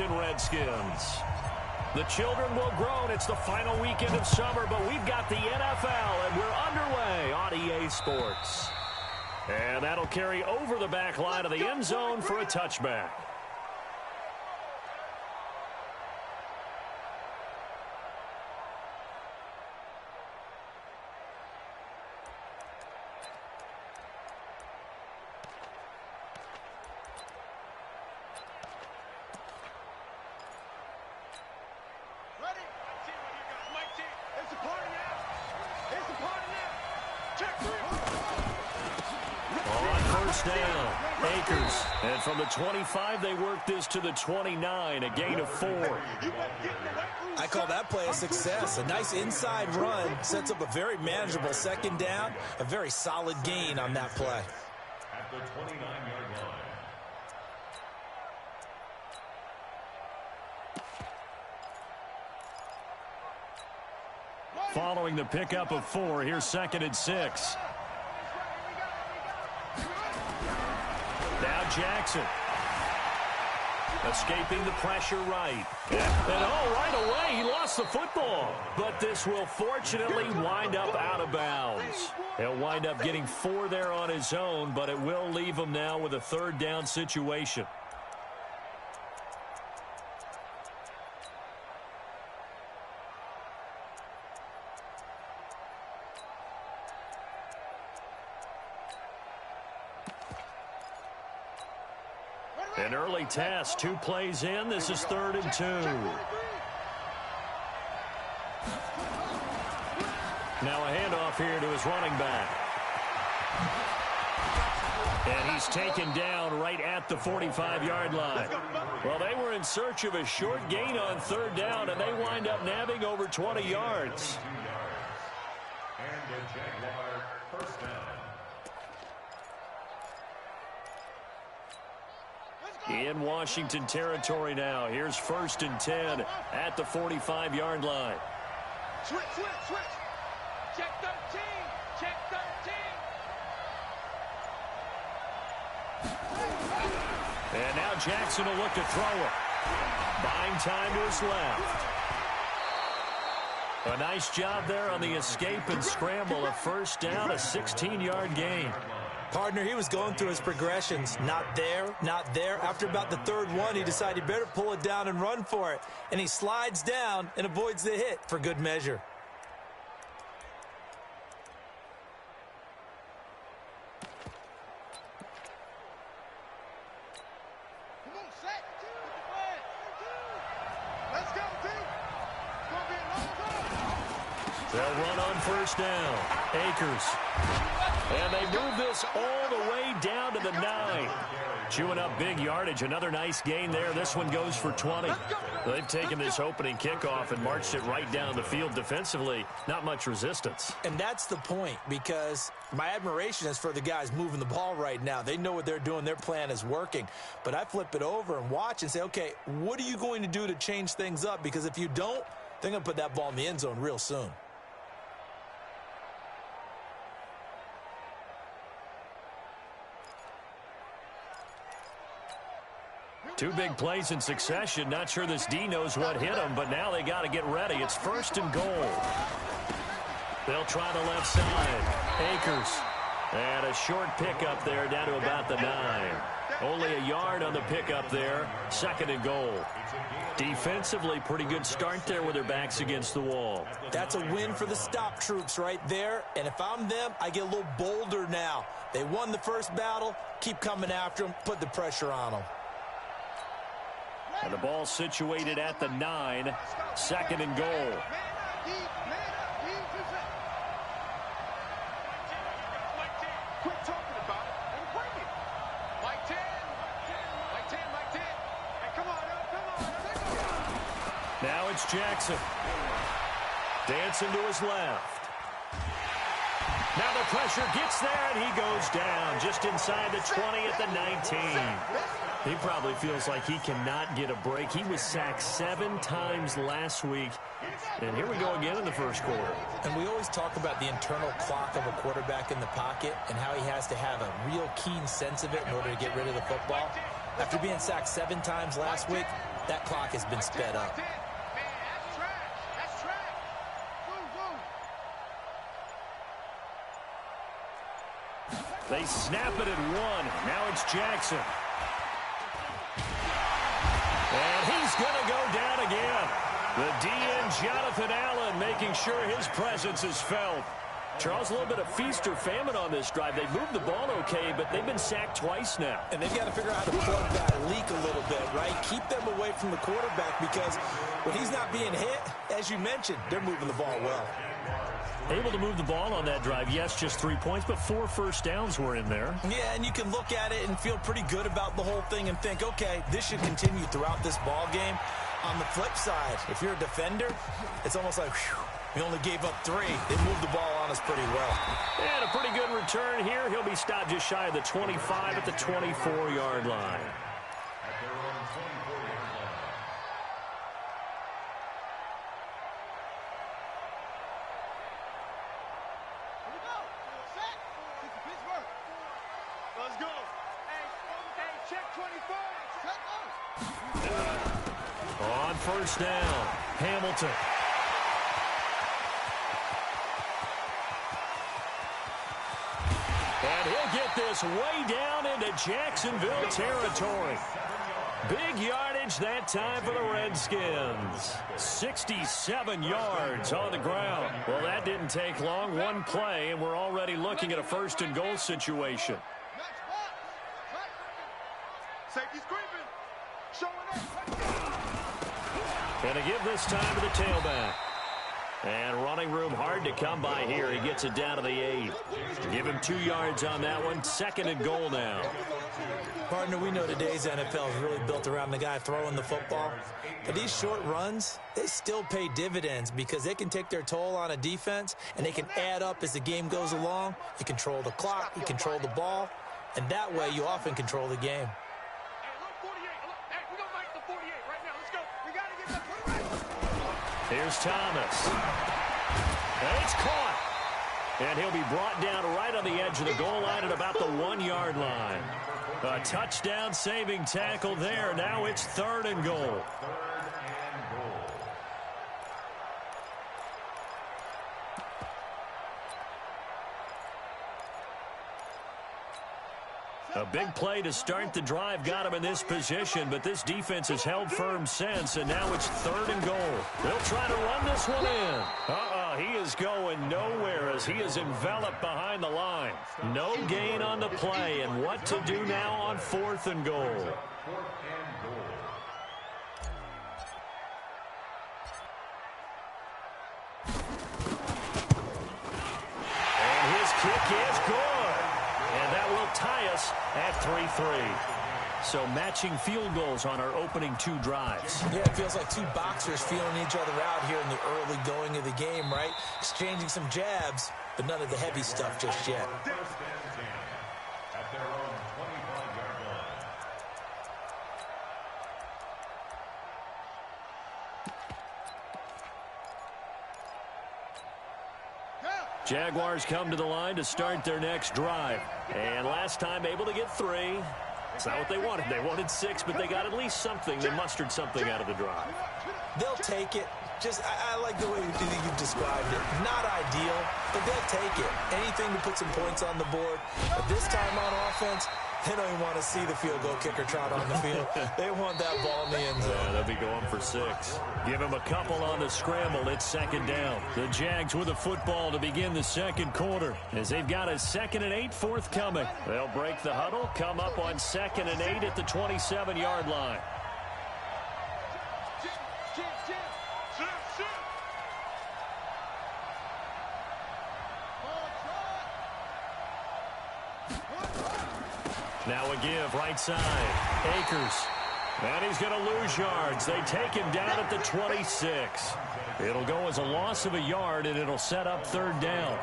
Redskins. The children will groan. It's the final weekend of summer, but we've got the NFL, and we're underway on EA Sports. And that'll carry over the back line of the end zone for a touchback. And from the 25, they work this to the 29, a gain of 4. I call that play a success. A nice inside run sets up a very manageable second down, a very solid gain on that play. At the 29-yard line. Following the pickup of 4, here's 2nd and 6. Now Jackson. Escaping the pressure right. And right away, he lost the football. But this will fortunately wind up out of bounds. He'll wind up getting 4 there on his own, but it will leave him now with a 3rd down situation. An early test, 2 plays in. This is 3rd and 2. Now a handoff here to his running back. And he's taken down right at the 45-yard line. Well, they were in search of a short gain on 3rd down, and they wind up nabbing over 20 yards. And the Jaguar first down. In Washington territory now. Here's 1st and 10 at the 45-yard line. Switch. Check 13. Check 13. And now Jackson will look to throw it. Buying time to his left. A nice job there on the escape and scramble. A 1st down, a 16-yard gain. Partner, he was going through his progressions. Not there, not there. After about the 3rd one, he decided he better pull it down and run for it. And he slides down and avoids the hit for good measure. Come on, set. Let's go, team. They'll run on 1st down. Akers. And they move this all the way down to the 9. Chewing up big yardage. Another nice gain there. This one goes for 20. They've taken this opening kickoff and marched it right down the field defensively. Not much resistance. And that's the point, because my admiration is for the guys moving the ball right now. They know what they're doing. Their plan is working. But I flip it over and watch and say, okay, what are you going to do to change things up? Because if you don't, they're going to put that ball in the end zone real soon. Two big plays in succession. Not sure this D knows what hit him, but now they got to get ready. It's 1st and goal. They'll try the left side. Akers. And a short pickup there down to about the 9. Only a yard on the pickup there. 2nd and goal. Defensively, pretty good start there with their backs against the wall. That's a win for the stop troops right there. And if I'm them, I get a little bolder now. They won the first battle. Keep coming after them. Put the pressure on them. And the ball situated at the 9. 2nd and goal. Quit talking about it and bring it. Mike 10. Hey, come on. Now it's Jackson. Dancing to his left. Now the pressure gets there, and he goes down just inside the 20 at the 19. He probably feels like he cannot get a break. He was sacked 7 times last week. And here we go again in the first quarter. And we always talk about the internal clock of a quarterback in the pocket and how he has to have a real keen sense of it in order to get rid of the football. After being sacked 7 times last week, that clock has been sped up. Man, that's trash. That's trash. Woo, woo. They snap it at one. Now it's Jackson. And he's going to go down again. The DN, Jonathan Allen, making sure his presence is felt. Charles, a little bit of feast or famine on this drive. They've moved the ball okay, but they've been sacked twice now. And they've got to figure out how to plug that leak a little bit, right? Keep them away from the quarterback because when he's not being hit, as you mentioned, they're moving the ball well. Able to move the ball on that drive. Yes, just 3 points, but 4 first downs were in there. Yeah, and you can look at it and feel pretty good about the whole thing and think, okay, this should continue throughout this ball game. On the flip side, if you're a defender, it's almost like, whew, we only gave up 3. They moved the ball on us pretty well. And a pretty good return here. He'll be stopped just shy of the 25 at the 24-yard line. At their own 24-yard line. Here we go. Set. It's Pittsburgh. Let's go. Hey, check 24. Check us. On first down, Hamilton. And he'll get this way down into Jacksonville territory. Big yardage that time for the Redskins. 67 yards on the ground. Well, that didn't take long. One play, and we're already looking at a first and goal situation. Next box. Safety's creeping. Showing up. And to give this time to the tailback. And running room hard to come by here. He gets it down to the 8. Give him 2 yards on that one. Second and goal now. Partner, we know today's NFL is really built around the guy throwing the football. But these short runs, they still pay dividends because they can take their toll on a defense, and they can add up as the game goes along. You control the clock, you control the ball, and that way you often control the game. Hey, look, 48. Look, hey, we're going to make the 48 right now. Let's go. We got to get that 48. Here's Thomas. And it's caught. And he'll be brought down right on the edge of the goal line at about the 1-yard line. A touchdown saving tackle there. Now it's 3rd and goal. A big play to start the drive got him in this position, but this defense has held firm since, and now it's 3rd and goal. They'll try to run this one in. He is going nowhere as he is enveloped behind the line. No gain on the play, and what to do now on 4th and goal. And his kick is good. And that will tie us at 3-3. So matching field goals on our opening 2 drives. Yeah, it feels like 2 boxers feeling each other out here in the early going of the game, right? Exchanging some jabs, but none of the heavy stuff just yet. First and 10 at their own 25-yard line. Jaguars come to the line to start their next drive. And last time able to get 3. It's not what they wanted. They wanted 6, but they got at least something. They mustered something out of the drive. They'll take it. I like the way you've described it. Not ideal, but they'll take it. Anything to put some points on the board. But this time on offense, they don't even want to see the field goal kicker trot on the field. They want that ball in the end zone. Yeah, they'll be going for 6. Give him a couple on the scramble. It's 2nd down. The Jags with a football to begin the 2nd quarter as they've got a 2nd and 8 forthcoming. They'll break the huddle, come up on 2nd and 8 at the 27-yard line. Now a give, right side. Akers. And he's going to lose yards. They take him down at the 26. It'll go as a loss of a yard, and it'll set up 3rd down.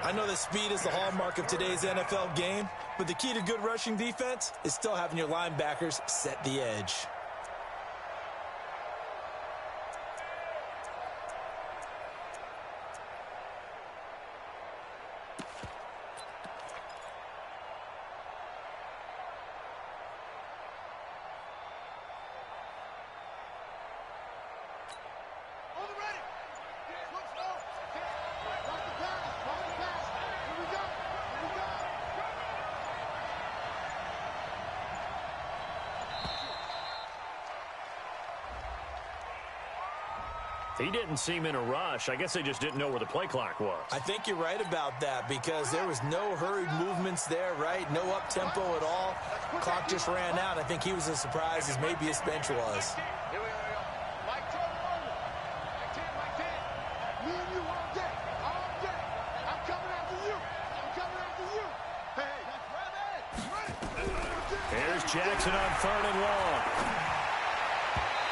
I know that speed is the hallmark of today's NFL game, but the key to good rushing defense is still having your linebackers set the edge. He didn't seem in a rush. I guess they just didn't know where the play clock was. I think you're right about that because there was no hurried movements there, right? No up-tempo at all. Clock just ran out. I think he was as surprised as maybe his bench was. Here we go. Mike 10. Mike 10. Me and you all day. All day. I'm coming after you. Hey, ready. Here's Jackson on 3rd and long.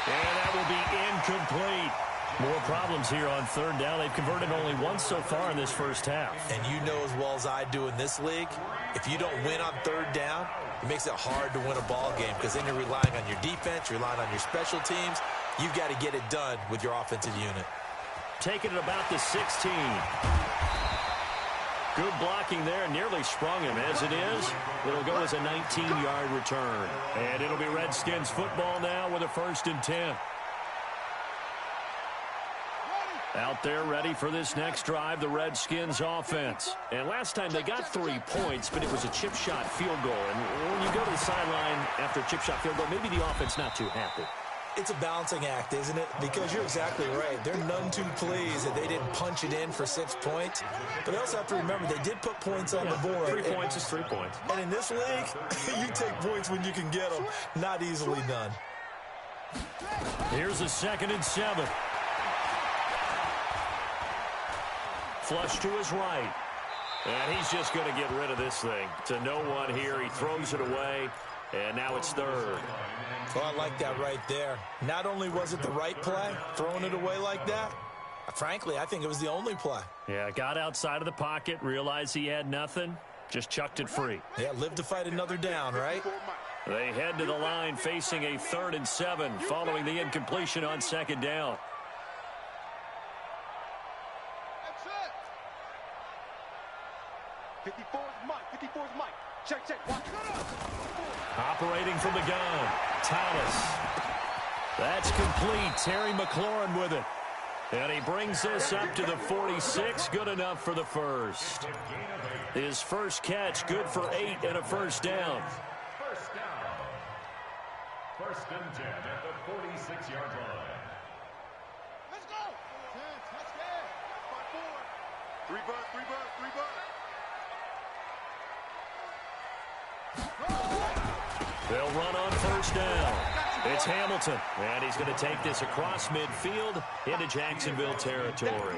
And that will be incomplete. More problems here on 3rd down. They've converted only once so far in this first half. And you know as well as I do in this league, if you don't win on 3rd down, it makes it hard to win a ball game because then you're relying on your defense, relying on your special teams. You've got to get it done with your offensive unit. Taking it about the 16. Good blocking there. Nearly sprung him. As it is, it'll go as a 19-yard return. And it'll be Redskins football now with a 1st and 10. Out there ready for this next drive, the Redskins offense. And last time they got 3 points, but it was a chip shot field goal. And when you go to the sideline after a chip shot field goal, maybe the offense not too happy. It's a balancing act, isn't it? Because you're exactly right. They're none too pleased that they didn't punch it in for 6 points. But they also have to remember they did put points on the board. 3 points is 3 points. And in this league, you take points when you can get them. Not easily done. Here's a 2nd and 7. Flush to his right. And he's just going to get rid of this thing. To no one here. He throws it away. And now it's 3rd. Well, I like that right there. Not only was it the right play, throwing it away like that, frankly, I think it was the only play. Yeah, got outside of the pocket, realized he had nothing, just chucked it free. Yeah, live to fight another down, right? They head to the line facing a 3rd and 7 following the incompletion on 2nd down. That's it. 54's Mike. Check. Watch it. Operating from the gun, Thomas. That's complete. Terry McLaurin with it. And he brings this up to the 46. Good enough for the 1st. His first catch, good for 8 and a 1st down. First down. 1st and 10 at the 46-yard line. Let's go. Let's get. 3 bucks. They'll run on 1st down. It's Hamilton, and he's going to take this across midfield into Jacksonville territory.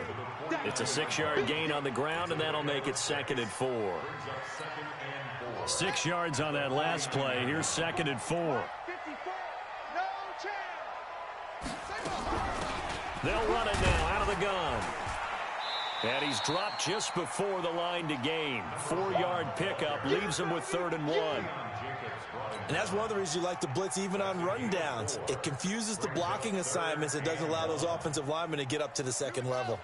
It's a 6-yard gain on the ground, and that'll make it 2nd and 4. 6 yards on that last play. Here's 2nd and 4. 54. No chance. They'll run it now out of the gun. And he's dropped just before the line to gain. 4-yard pickup leaves him with 3rd and 1. And that's one of the reasons you like to blitz even on rundowns. It confuses the blocking assignments. It doesn't allow those offensive linemen to get up to the 2nd level.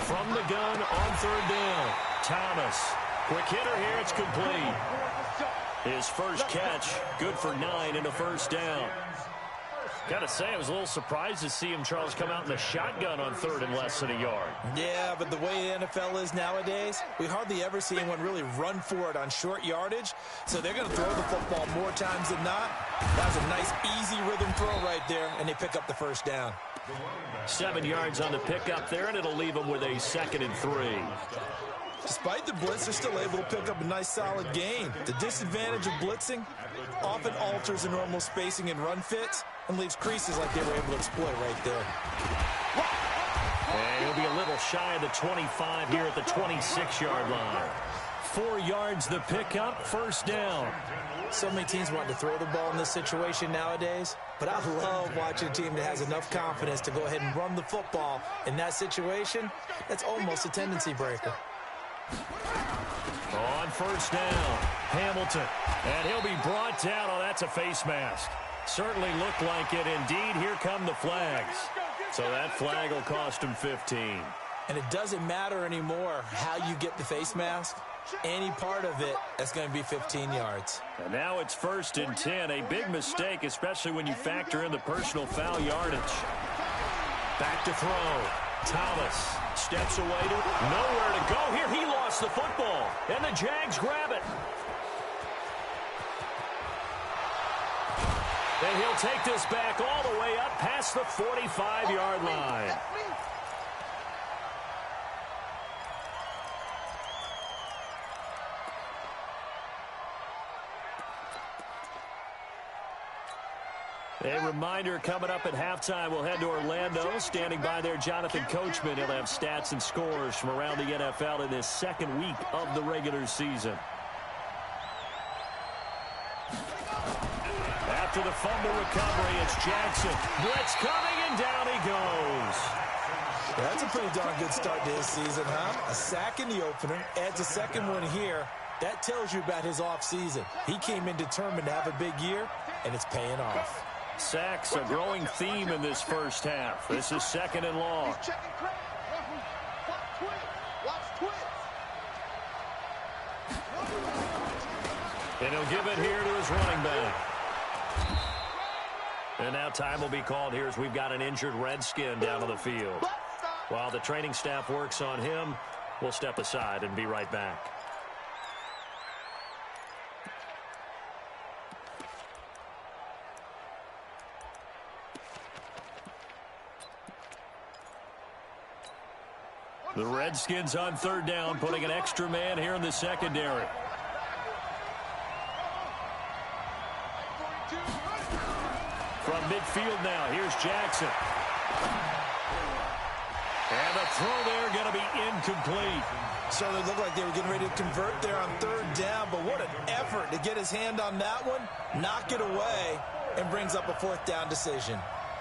From the gun on 3rd down, Thomas. Quick hitter here, it's complete. His first catch, good for 9 and a 1st down. Got to say, I was a little surprised to see him, Charles, come out in the shotgun on 3rd and less than a yard. Yeah, but the way the NFL is nowadays, we hardly ever see anyone really run for it on short yardage. So they're going to throw the football more times than not. That was a nice, easy rhythm throw right there, and they pick up the 1st down. 7 yards on the pickup there, and it'll leave them with a 2nd and 3. Despite the blitz, they're still able to pick up a nice, solid gain. The disadvantage of blitzing often alters the normal spacing and run fits and leaves creases like they were able to exploit right there. And he'll be a little shy of the 25 here at the 26-yard line. 4 yards the pickup, 1st down. So many teams want to throw the ball in this situation nowadays, but I love watching a team that has enough confidence to go ahead and run the football in that situation. That's almost a tendency breaker. On 1st down, Hamilton. And he'll be brought down. Oh, that's a face mask. Certainly looked like it. Indeed, here come the flags. So that flag will cost him 15. And it doesn't matter anymore how you get the face mask. Any part of it, that's going to be 15 yards. And now it's 1st and 10. A big mistake, especially when you factor in the personal foul yardage. Back to throw. Thomas Steps away to nowhere to go here. He lost the football, and the Jags grab it. And he'll take this back all the way up past the 45-yard line. A reminder coming up at halftime, we'll head to Orlando. Standing by there, Jonathan Coachman. He'll have stats and scores from around the NFL in this second week of the regular season. After the fumble recovery, it's Jackson. Blitz coming, and down he goes. That's a pretty darn good start to his season, huh? A sack in the opener, adds a second one here. That tells you about his offseason. He came in determined to have a big year, and it's paying off. Sacks, a growing theme in this first half. This is 2nd and long. He's checking crowd. Watch twins. And he'll give it here to his running back. And now time will be called here as we've got an injured Redskin down on the field. While the training staff works on him, we'll step aside and be right back. The Redskins on 3rd down, putting an extra man here in the secondary. From midfield now, here's Jackson. And the throw there going to be incomplete. So they looked like they were getting ready to convert there on 3rd down, but what an effort to get his hand on that one, knock it away, and brings up a 4th down decision.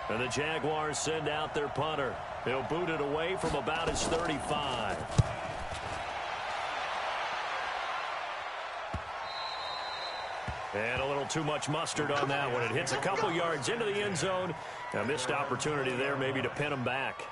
And the Jaguars send out their punter. He'll boot it away from about his 35. And a little too much mustard on that one. It hits a couple yards into the end zone. A missed opportunity there maybe to pin him back.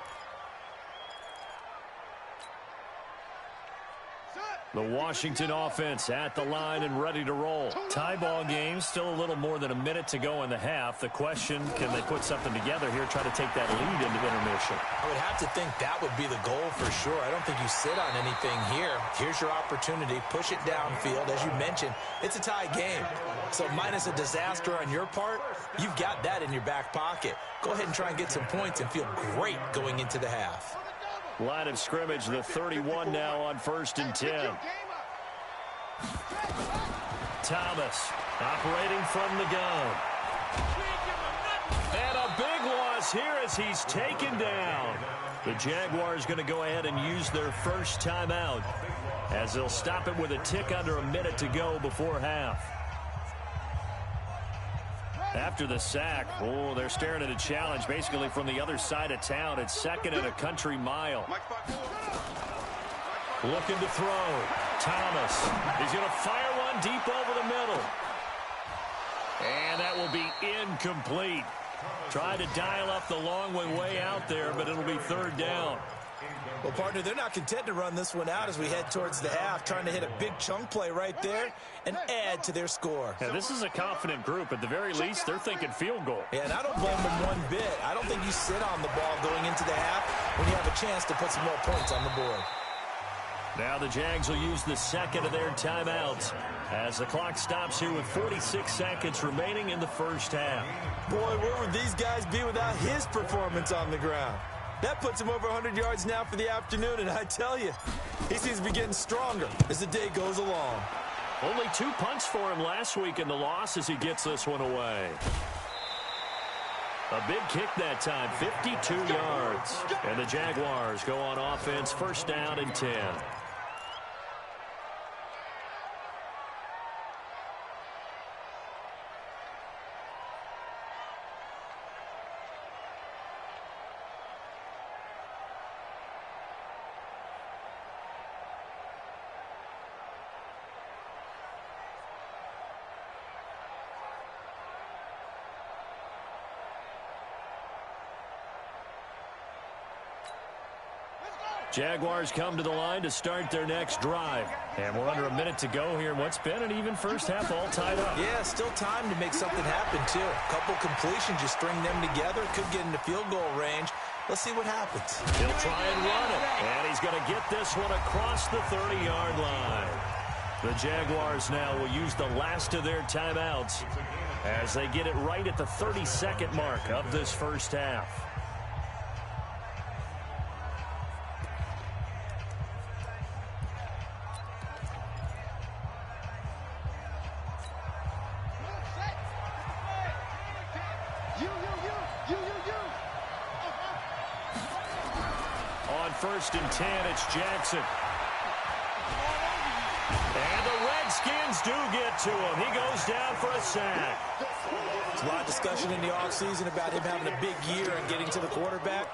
The Washington offense at the line and ready to roll. Tie ball game, still a little more than a minute to go in the half. The question, can they put something together here, try to take that lead into intermission? I would have to think that would be the goal for sure. I don't think you sit on anything here. Here's your opportunity. Push it downfield. As you mentioned, it's a tie game. So minus a disaster on your part, you've got that in your back pocket. Go ahead and try and get some points and feel great going into the half. Line of scrimmage, the 31 now on 1st and 10. Thomas operating from the gun. And a big loss here as he's taken down. The Jaguars going to go ahead and use their first timeout as they'll stop it with a tick under a minute to go before half. After the sack, they're staring at a challenge basically from the other side of town. It's 2nd and a country mile. Looking to throw. Thomas. He's going to fire one deep over the middle. And that will be incomplete. Tried to dial up the long way out there, but it'll be 3rd down. Well, partner, they're not content to run this one out as we head towards the half, trying to hit a big chunk play right there and add to their score. Yeah, this is a confident group. At the very least, they're thinking field goal. Yeah, and I don't blame them one bit. I don't think you sit on the ball going into the half when you have a chance to put some more points on the board. Now the Jags will use the 2nd of their timeouts as the clock stops here with 46 seconds remaining in the first half. Boy, where would these guys be without his performance on the ground? That puts him over 100 yards now for the afternoon, and I tell you, he seems to be getting stronger as the day goes along. Only 2 punts for him last week in the loss as he gets this one away. A big kick that time, 52 yards. And the Jaguars go on offense, 1st down and 10. Jaguars come to the line to start their next drive. And we're under a minute to go here in what's been an even first half, all tied up. Yeah, still time to make something happen, too. A couple completions, you string them together, could get into field goal range. Let's see what happens. He'll try and run it, and he's going to get this one across the 30-yard line. The Jaguars now will use the last of their timeouts as they get it right at the 32nd mark of this first half. On 1st and 10, it's Jackson. And the Redskins do get to him. He goes down for a sack. There's a lot of discussion in the offseason about him having a big year and getting to the quarterback.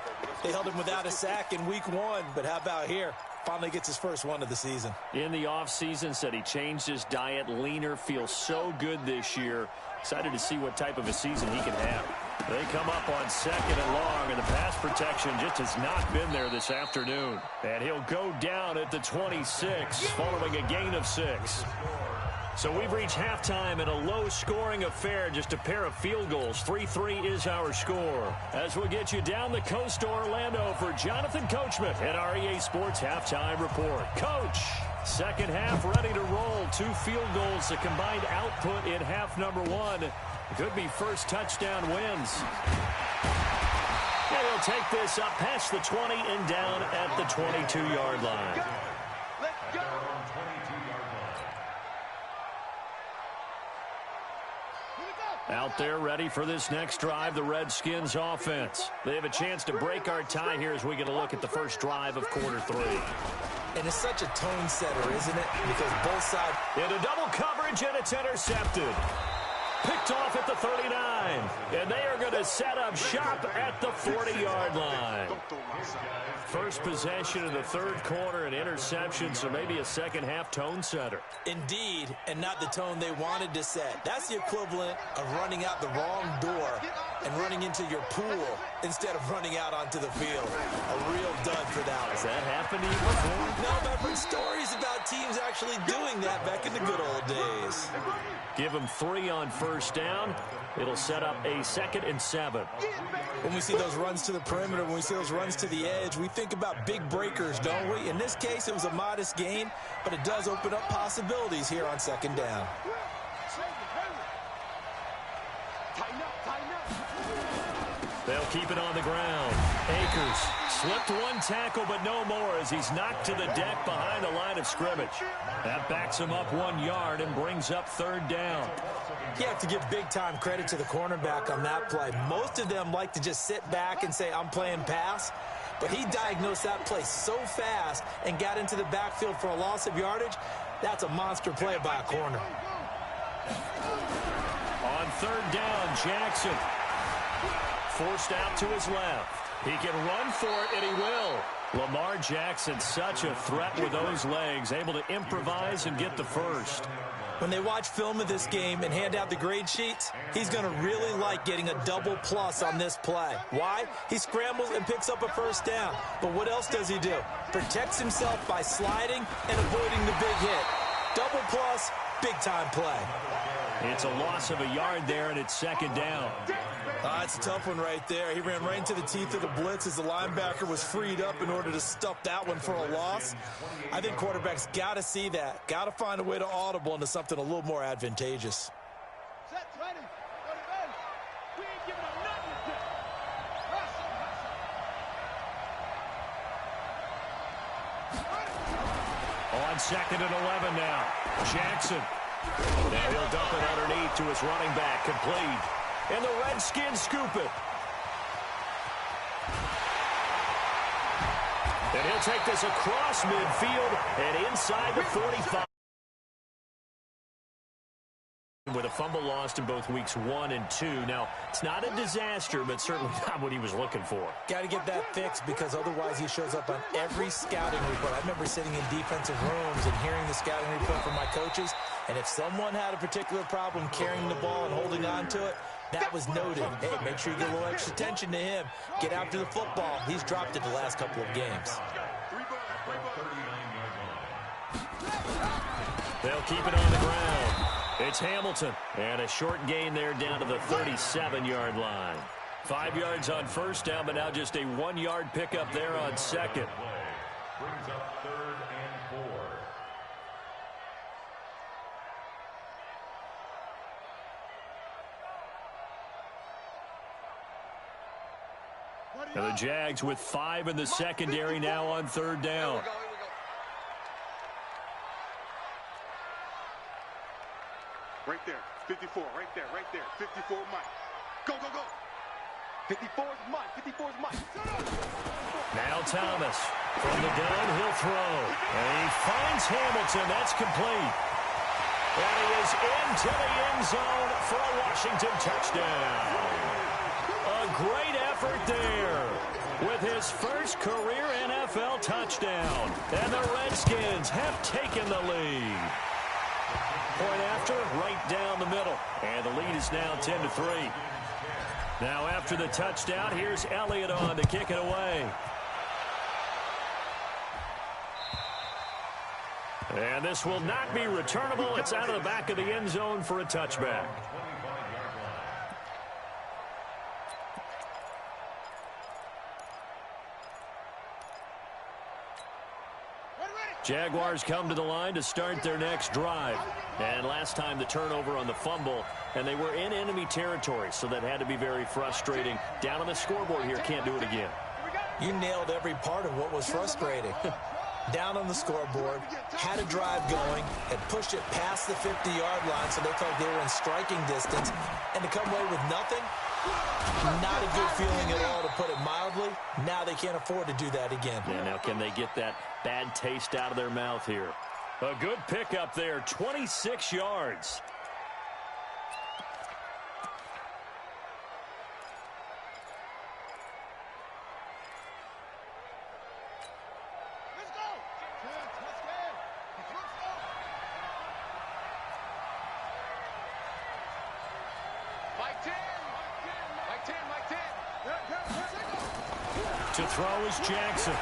They held him without a sack in week 1, but how about here? Finally gets his first one of the season. In the offseason, said he changed his diet, leaner, feels so good this year. Excited to see what type of a season he can have. They come up on 2nd and long, and the pass protection just has not been there this afternoon. And he'll go down at the 26, following a gain of 6. So we've reached halftime in a low-scoring affair, just a pair of field goals. 3-3 is our score. As we'll get you down the coast to Orlando for Jonathan Coachman at our EA Sports Halftime Report. Coach, second half ready to roll. 2 field goals, the combined output in half number 1. Could be first touchdown wins. And he'll take this up past the 20 and down at the 22-yard line. Out there ready for this next drive, the Redskins offense. They have a chance to break our tie here as we get a look at the first drive of quarter 3. And it's such a tone setter, isn't it? Because both sides... Into double coverage, and it's intercepted. Picked off at the 39. And they are going to set up shop at the 40-yard line. First possession of the 3rd quarter, an interception, so maybe a second-half tone setter. Indeed, and not the tone they wanted to set. That's the equivalent of running out the wrong door and running into your pool instead of running out onto the field. A real dud for that one. Has that happened to you before? No, but I've heard stories about teams actually doing that back in the good old days. Give them 3 on first down. It'll set up a 2nd and 7. When we see those runs to the perimeter, when we see those runs to the edge, we think about big breakers, don't we? In this case, it was a modest gain, but it does open up possibilities here on 2nd down. They'll keep it on the ground. Akers slipped 1 tackle, but no more as he's knocked to the deck behind the line of scrimmage. That backs him up 1 yard and brings up 3rd down. You have to give big-time credit to the cornerback on that play. Most of them like to just sit back and say, I'm playing pass. But he diagnosed that play so fast and got into the backfield for a loss of yardage. That's a monster play by a corner. On 3rd down, Jackson forced out to his left. He can run for it, and he will. Lamar Jackson, such a threat with those legs, able to improvise and get the first. When they watch film of this game and hand out the grade sheets, he's going to really like getting a double plus on this play. Why? He scrambles and picks up a first down. But what else does he do? Protects himself by sliding and avoiding the big hit. Double plus, big-time play. It's a loss of a yard there, and it's 2nd down. It's a tough one right there. He ran right into the teeth of the blitz as the linebacker was freed up in order to stuff that one for a loss. I think quarterbacks got to see that. Got to find a way to audible into something a little more advantageous. On 2nd and 11 now. Jackson. Now he'll dump it underneath to his running back. Complete. And the Redskins scoop it. And he'll take this across midfield and inside the 45. With a fumble lost in both weeks 1 and 2. Now, it's not a disaster, but certainly not what he was looking for. Got to get that fixed because otherwise he shows up on every scouting report. I remember sitting in defensive rooms and hearing the scouting report from my coaches, and if someone had a particular problem carrying the ball and holding on to it, that was noted. Hey, make sure you get a little extra attention to him. Get after the football. He's dropped it the last couple of games. They'll keep it on the ground. It's Hamilton, and a short gain there down to the 37-yard line. 5 yards on first down, but now just a 1-yard pickup there on second. Brings up 3rd and 4. And the Jags with 5 in the secondary now on 3rd down. Right there, 54, right there, 54 Mike. Go, go, go. 54's Mike, 54's Mike. Now Thomas from the gun, he'll throw. And he finds Hamilton. That's complete. And he is into the end zone for a Washington touchdown. A great effort there with his first career NFL touchdown. And the Redskins have taken the lead. Point after, right down the middle. And the lead is now 10-3. Now after the touchdown, here's Elliott on to kick it away. And this will not be returnable. It's out of the back of the end zone for a touchback. Jaguars come to the line to start their next drive. And last time the turnover on the fumble, and they were in enemy territory, so that had to be very frustrating. Down on the scoreboard here, can't do it again. You nailed every part of what was frustrating. Down on the scoreboard, had a drive going, had pushed it past the 50-yard line, so they thought they were in striking distance, and to come away with nothing, not a good feeling at all, to put it mildly. Now they can't afford to do that again. Yeah, now can they get that bad taste out of their mouth here? A good pickup there, 26 yards. Let's go. Mike 10. Mike 10, Mike 10. To throw is Jackson.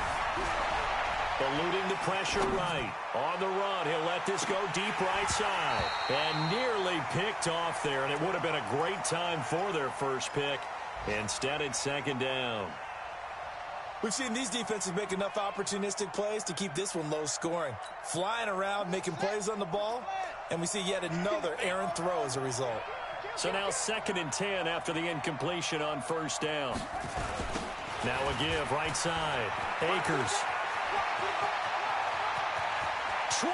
Eluding the pressure right. On the run, he'll let this go deep right side. And nearly picked off there, and it would have been a great time for their first pick. Instead, it's 2nd down. We've seen these defenses make enough opportunistic plays to keep this one low scoring. Flying around, making plays on the ball, and we see yet another errant throw as a result. So now 2nd and 10 after the incompletion on first down. Now a give right side. Akers. 20.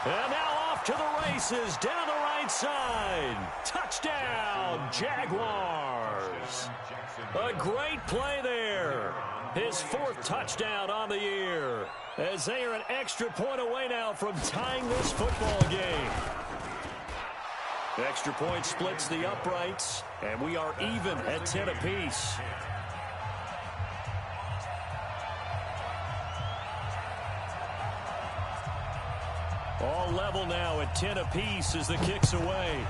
And now off to the races down the right side. Touchdown, Jaguars. A great play there. His 4th touchdown on the year. As they are an extra point away now from tying this football game. The extra point splits the uprights, and we are even at 10 apiece. All level now at 10 apiece as the kick's away.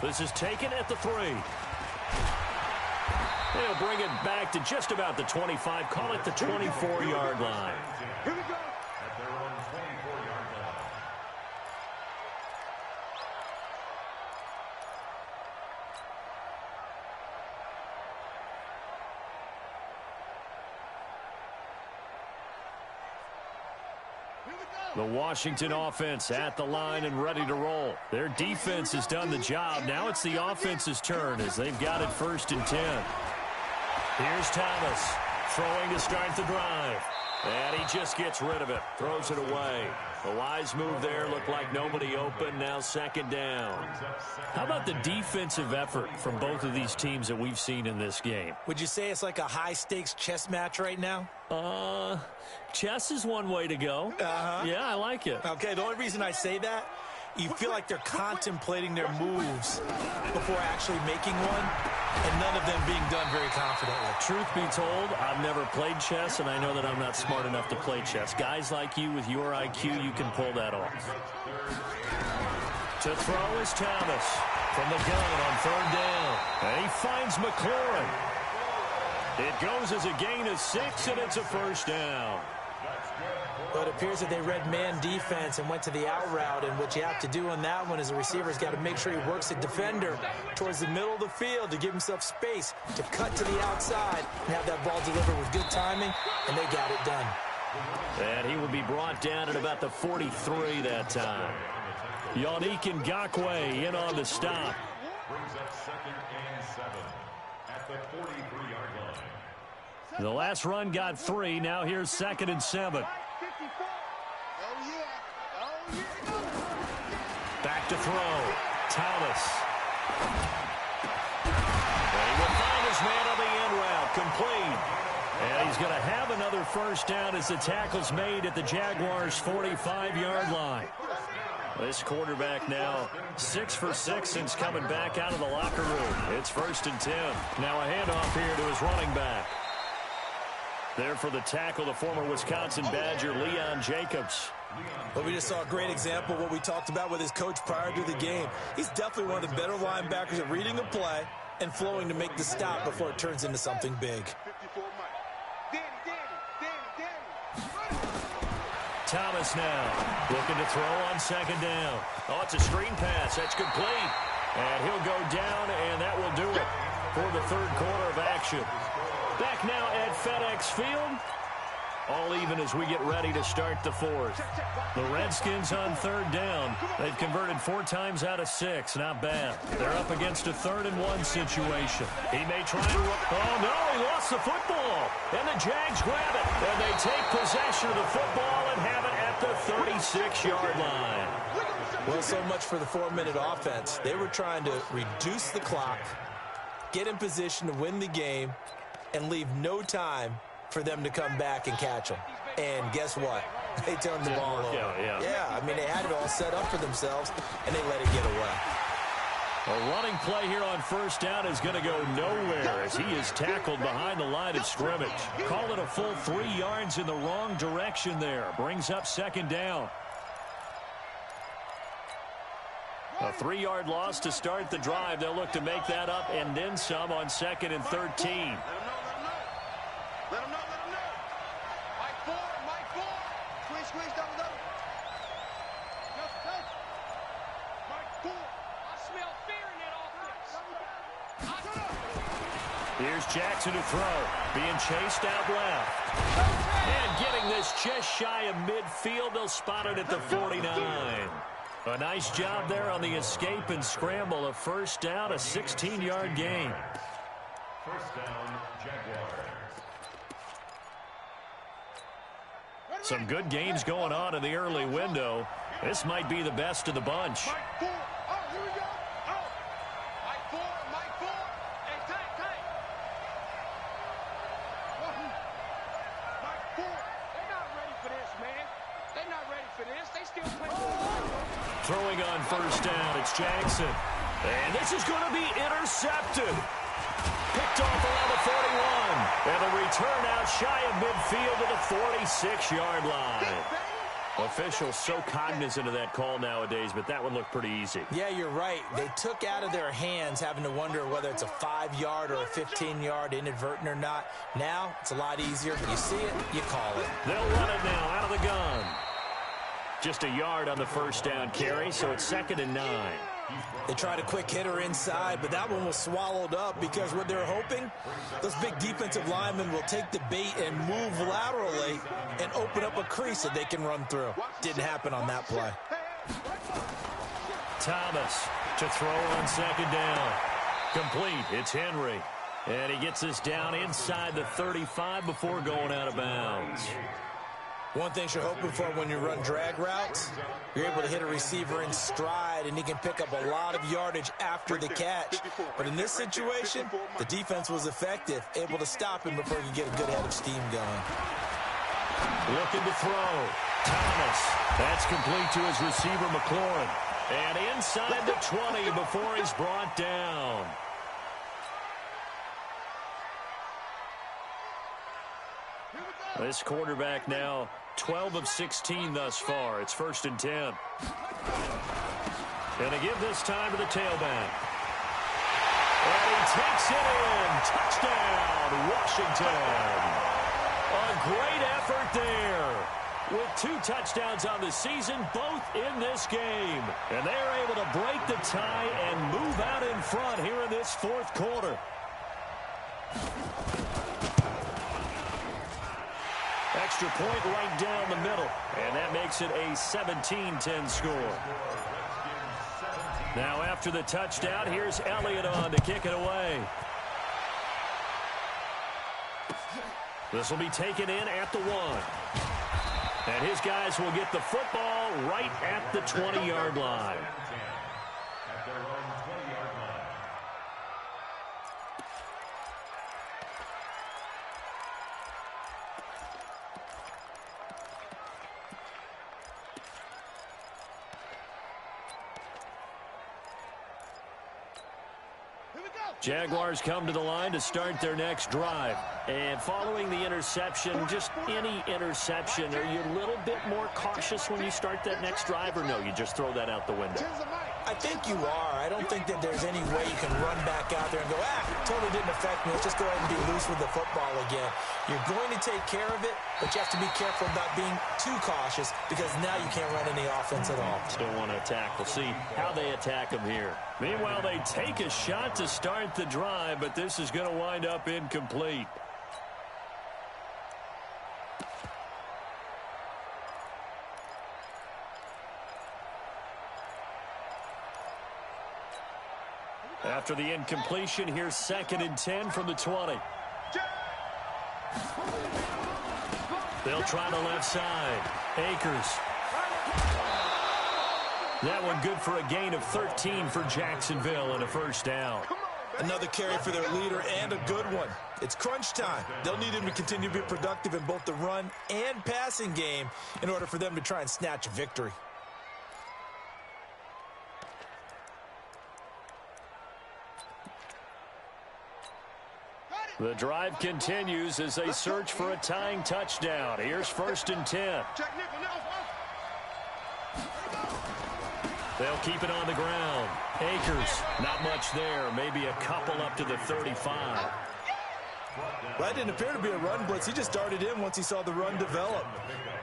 This is taken at the 3. They'll bring it back to just about the 25. Call it the 24-yard line. Here we go. At their own 24-yard line. The Washington offense at the line and ready to roll. Their defense has done the job. Now it's the offense's turn as they've got it 1st and 10. Here's Thomas throwing to start the drive. And he just gets rid of it. Throws it away. A wise move there. Looked like nobody open. Now 2nd down. How about the defensive effort from both of these teams that we've seen in this game? Would you say it's like a high-stakes chess match right now? Chess is one way to go. Yeah, I like it. Okay, the only reason I say that, you feel like they're contemplating their moves before actually making one, and none of them being done very confidently. Truth be told, I've never played chess, and I know that I'm not smart enough to play chess. Guys like you with your IQ, you can pull that off. To throw is Thomas from the gun on 3rd down. And he finds McLaurin. It goes as a gain of 6, and it's a 1st down. But it appears that they read man defense and went to the out route, and what you have to do on that one is the receiver's got to make sure he works the defender towards the middle of the field to give himself space to cut to the outside and have that ball delivered with good timing, and they got it done. And he will be brought down at about the 43 that time. Yannick Ngakoue in on the stop. Brings up 2nd and 7 at the 43-yard line. The last run got 3. Now here's 2nd and 7. Back to throw. Thomas. And he will find his man on the end route. Complete. And he's going to have another first down as the tackle's made at the Jaguars' 45-yard line. This quarterback now 6 for 6 since coming back out of the locker room. It's 1st and 10. Now a handoff here to his running back. There for the tackle, the former Wisconsin Badger, Leon Jacobs. Well, we just saw a great example of what we talked about with his coach prior to the game. He's definitely one of the better linebackers at reading a play and flowing to make the stop before it turns into something big. Thomas now looking to throw on 2nd down. Oh, it's a screen pass. That's complete. And he'll go down, and that will do it for the 3rd quarter of action. Back now at FedEx Field. All even as we get ready to start the 4th. The Redskins on 3rd down. They've converted 4 times out of 6. Not bad. They're up against a 3rd and 1 situation. He may try to... Oh, no, he lost the football. And the Jags grab it. And they take possession of the football and have it at the 36-yard line. Well, so much for the 4-minute offense. They were trying to reduce the clock, get in position to win the game, and leave no time for them to come back and catch them. And guess what? They turned the ball over. Yeah, I mean, they had it all set up for themselves, and they let it get away. A running play here on 1st down is going to go nowhere as he is tackled behind the line of scrimmage. Call it a full 3 yards in the wrong direction there. Brings up 2nd down. A 3-yard loss to start the drive. They'll look to make that up and then some on 2nd and 13. Let him know. Mike 4. Squeeze, double. Mike 4. I smell fear in that offense. Here's Jackson to throw. Being chased out left. And getting this just shy of midfield. They'll spot it at the 49. A nice job there on the escape and scramble. A 1st down, a 16-yard gain. 1st down, Jaguars. Some good games going on in the early window. This might be the best of the bunch. Mike 4. Oh, here we go. Oh. Mike 4. Hey, tight. Mike 4. They're not ready for this, man. They're not ready for this. They still playing. Throwing on 1st down, it's Jackson. And this is going to be intercepted. Picked off around the 41. And a return out shy of midfield to the 46-yard line. Officials so cognizant of that call nowadays, but that one looked pretty easy. Yeah, you're right. They took out of their hands having to wonder whether it's a 5-yard or a 15-yard inadvertent or not. Now, it's a lot easier. You see it, you call it. They'll run it now out of the gun. Just a yard on the 1st down carry, so it's 2nd and 9. They tried a quick hitter inside, but that one was swallowed up because what they're hoping, those big defensive linemen will take the bait and move laterally and open up a crease that they can run through. Didn't happen on that play. Thomas to throw on 2nd down. Complete. It's Henry. And he gets this down inside the 35 before going out of bounds. One thing you're hoping for when you run drag routes, you're able to hit a receiver in stride, and he can pick up a lot of yardage after the catch. But in this situation, the defense was effective, able to stop him before he could get a good head of steam going. Looking to throw. Thomas. That's complete to his receiver, McLaurin. And inside the 20 before he's brought down. This quarterback now 12 of 16 thus far. It's 1st and 10. Going to give this time to the tailback. And he takes it in. Touchdown, Washington. A great effort there. 2 touchdowns on the season, both in this game. And they're able to break the tie and move out in front here in this fourth quarter. Extra point right down the middle, and that makes it a 17-10 score. Now after the touchdown, here's Elliott on to kick it away. This will be taken in at the 1. And his guys will get the football right at the 20-yard line. At their own 20-yard line. Jaguars come to the line to start their next drive. And following the interception, just any interception, are you a little bit more cautious when you start that next drive, or no, you just throw that out the window? I think you are. I don't think that there's any way you can run back out there and go, totally didn't affect me. Let's just go ahead and be loose with the football again. You're going to take care of it, but you have to be careful about being too cautious because now you can't run any offense at all. Still want to attack. We'll see how they attack them here. Meanwhile, they take a shot to start the drive, but this is going to wind up incomplete. After the incompletion, here's 2nd and 10 from the 20. They'll try the left side. Akers. That one good for a gain of 13 for Jacksonville and a first down. Another carry for their leader and a good one. It's crunch time. They'll need him to continue to be productive in both the run and passing game in order for them to try and snatch a victory. The drive continues as they search for a tying touchdown. Here's 1st and 10. They'll keep it on the ground. Akers, not much there. Maybe a couple up to the 35. Well, that didn't appear to be a run blitz. He just darted in once he saw the run develop.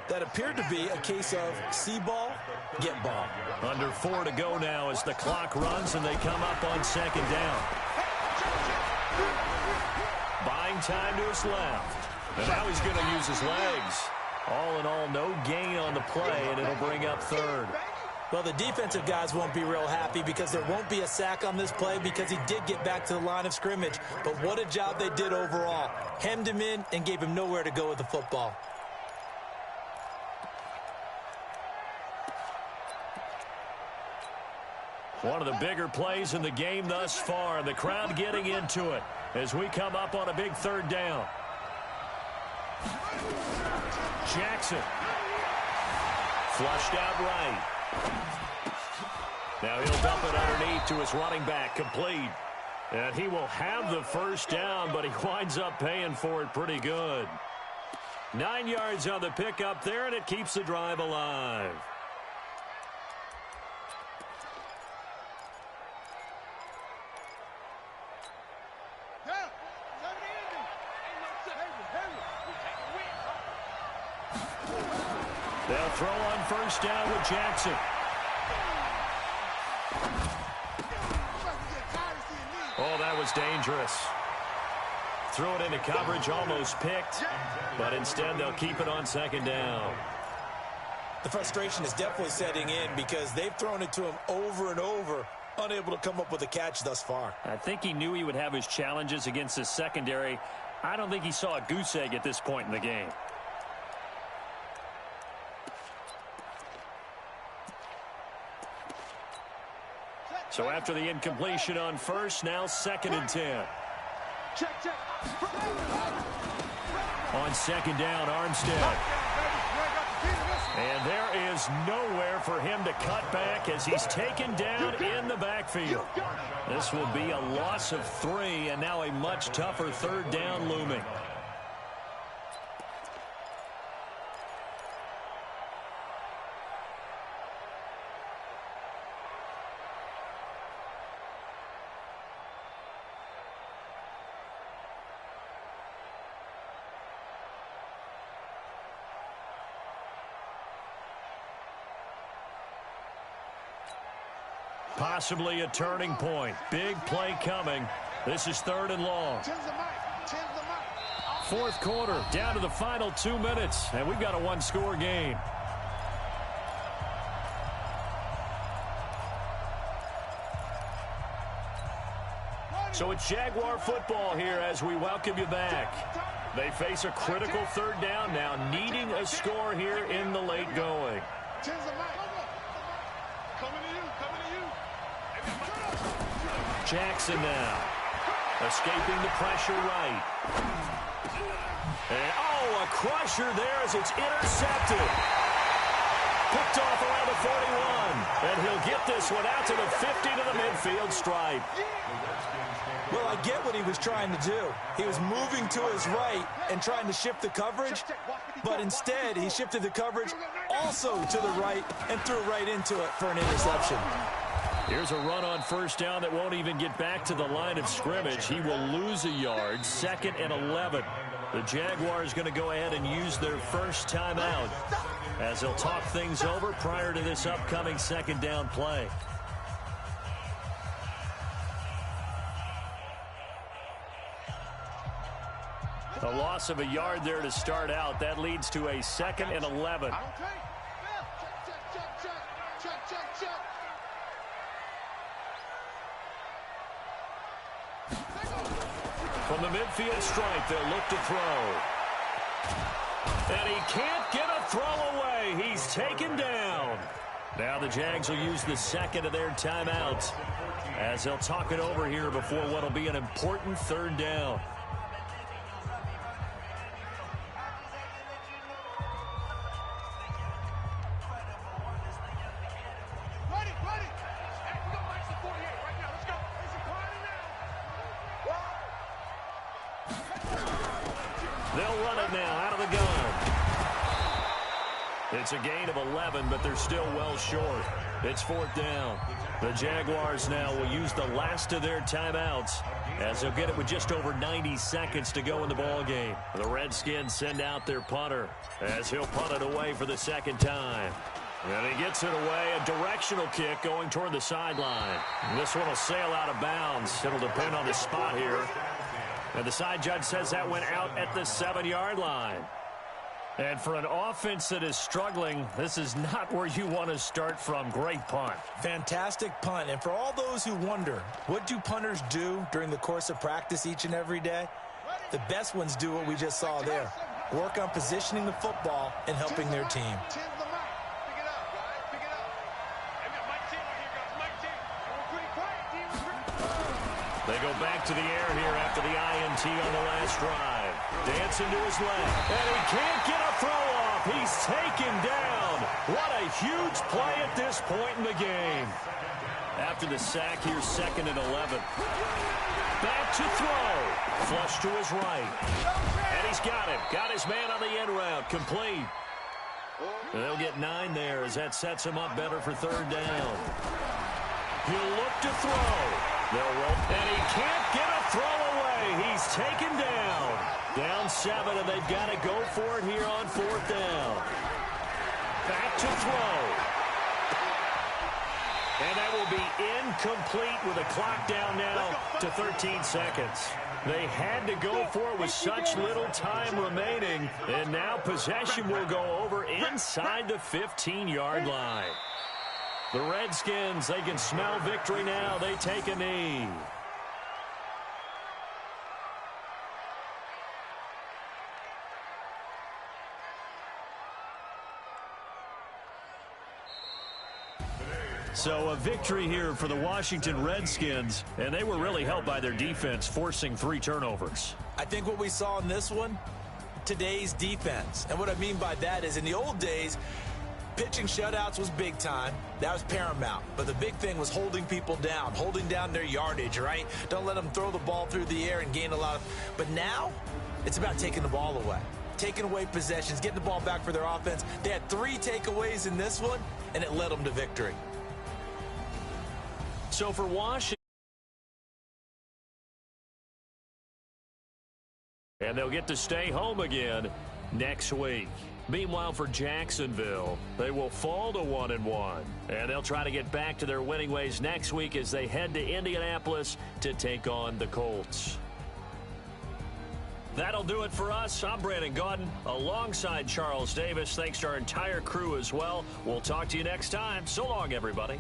That appeared to be a case of see ball, get ball. Under 4 to go now as the clock runs and they come up on 2nd down. Buying time to his left. And now he's going to use his legs. All in all, no gain on the play, and it'll bring up 3rd. Well, the defensive guys won't be real happy because there won't be a sack on this play because he did get back to the line of scrimmage. But what a job they did overall. Hemmed him in and gave him nowhere to go with the football. One of the bigger plays in the game thus far. The crowd getting into it as we come up on a big 3rd down. Jackson. Flushed out right. Now he'll dump it underneath to his running back, complete. And he will have the first down, but he winds up paying for it pretty good. 9 yards on the pickup there, and it keeps the drive alive. They'll throw on 1st down with Jackson. Oh, that was dangerous. Threw it into coverage, almost picked, but instead they'll keep it on 2nd down. The frustration is definitely setting in because they've thrown it to him over and over, unable to come up with a catch thus far. I think he knew he would have his challenges against his secondary. I don't think he saw a goose egg at this point in the game. So after the incompletion on 1st, now 2nd and 10. On 2nd down, Armstead. And there is nowhere for him to cut back as he's taken down in the backfield. This will be a loss of 3, and now a much tougher 3rd down looming. Possibly a turning point. Big play coming. This is 3rd and long. Fourth quarter, down to the final 2 minutes, and we've got a one-score game. So it's Jaguar football here as we welcome you back. They face a critical 3rd down now, needing a score here in the late going. Jackson now, escaping the pressure right. And, a crusher there as it's intercepted. Picked off around the 41. And he'll get this one out to the 50 to the midfield stripe. Well, I get what he was trying to do. He was moving to his right and trying to shift the coverage, but instead he shifted the coverage also to the right and threw right into it for an interception. Here's a run on 1st down that won't even get back to the line of scrimmage. He will lose a yard. 2nd and 11. The Jaguars going to go ahead and use their first timeout as they'll talk things over prior to this upcoming 2nd down play. A loss of a yard there to start out. That leads to a 2nd and 11. From the midfield stripe, they'll look to throw. And he can't get a throw away. He's taken down. Now the Jags will use the 2nd of their timeouts as they'll talk it over here before what will be an important 3rd down. They'll run it now out of the gun. It's a gain of 11, but they're still well short. It's 4th down. The Jaguars now will use the last of their timeouts as they'll get it with just over 90 seconds to go in the ball game. The Redskins send out their punter as he'll punt it away for the 2nd time. And he gets it away, a directional kick going toward the sideline. This one will sail out of bounds. It'll depend on the spot here. And the side judge says that went out at the 7-yard line. And for an offense that is struggling, this is not where you want to start from. Great punt. Fantastic punt. And for all those who wonder, what do punters do during the course of practice each and every day? The best ones do what we just saw there. Work on positioning the football and helping their team. They go back to the air here after the INT on the last drive. Dancing to his left. And he can't get a throw off. He's taken down. What a huge play at this point in the game. After the sack here, 2nd and 11. Back to throw. Flush to his right. And he's got him. Got his man on the end route. Complete. And they'll get 9 there as that sets him up better for 3rd down. He'll look to throw. They'll roll, and he can't get a throw away. He's taken down. Down 7, and they've got to go for it here on 4th down. Back to throw. And that will be incomplete with the clock down now to 13 seconds. They had to go for it with such little time remaining, and now possession will go over inside the 15-yard line. The Redskins, they can smell victory now. They take a knee. So a victory here for the Washington Redskins, and they were really helped by their defense, forcing 3 turnovers. I think what we saw in this one, today's defense. And what I mean by that is in the old days, pitching shutouts was big time. That was paramount. But the big thing was holding people down, holding down their yardage, right? Don't let them throw the ball through the air and gain a lot of... But now, it's about taking the ball away. Taking away possessions, getting the ball back for their offense. They had 3 takeaways in this one, and it led them to victory. So for Washington... And they'll get to stay home again next week. Meanwhile, for Jacksonville, they will fall to 1-1. And they'll try to get back to their winning ways next week as they head to Indianapolis to take on the Colts. That'll do it for us. I'm Brandon Gaudin alongside Charles Davis. Thanks to our entire crew as well. We'll talk to you next time. So long, everybody.